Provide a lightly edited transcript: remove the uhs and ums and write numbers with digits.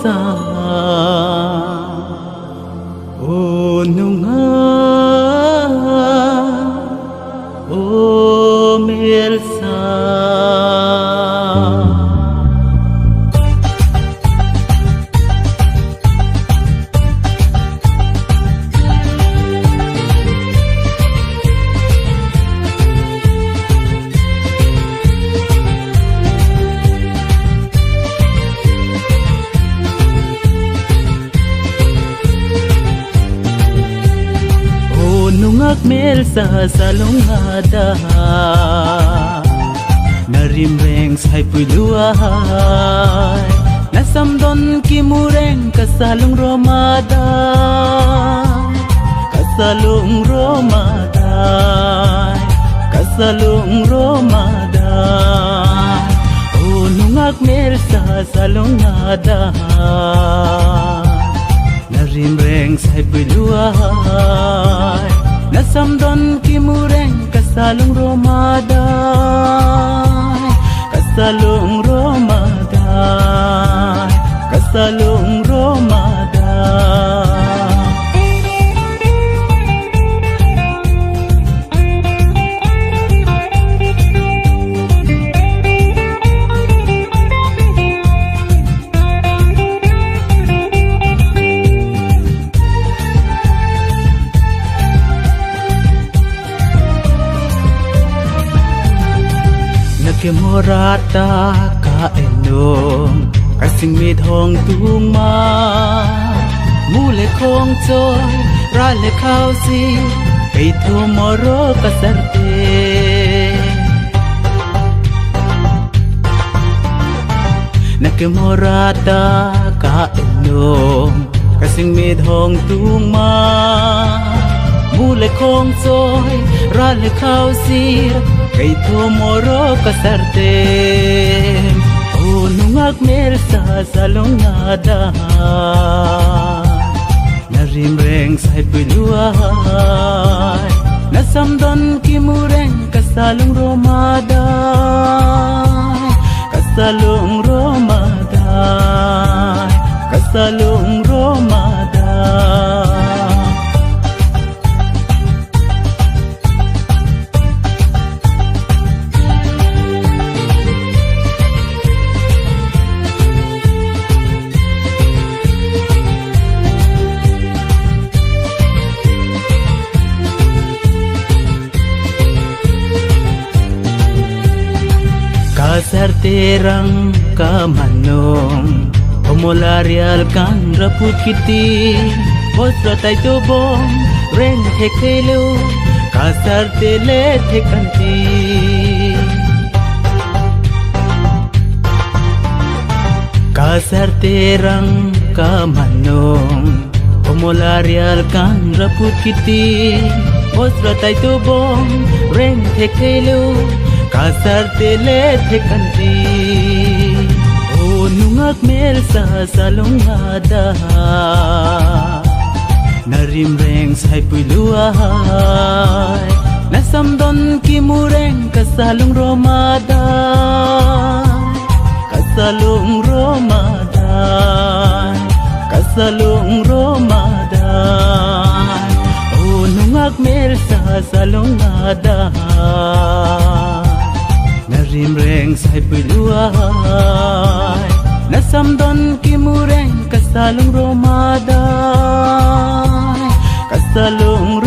sa o nunga o melsa nungak melsa salungada narimreng sai puluai nasamdon kimureng kasalung romada kasalung romada kasalung romada oh nungak melsa salungada narimreng sai puluai nasamdon kimureng kasalung romada kasalung romada kasalung romada Kemorata ka enong kasing midhong tuma mule kong choy rale khausi kay tomorrow kasarte nakemorata ka enong kasing midhong tuma mule kong choy rale khausi kay tomorrow kasarte o nungak melsa salungada narimreng sai puluai nasamdon kimureng kasalung romada kasalung romada kasalung romada Kasarterang kamanong homolarial kan raput kiti posra tay tubong reng thekelo kasartele thekanti kasarterang kamanong homolarial kan raput kiti posra tay tubong reng thekelo kasartele thekanti o nungak melsa salungada narimreng sai puluai nasamdon kimureng kasalung romada kasalung romada kasalung romada o nungak melsa salungada narimreng sai puluai nasamdon kimureng kasalung romada kasalung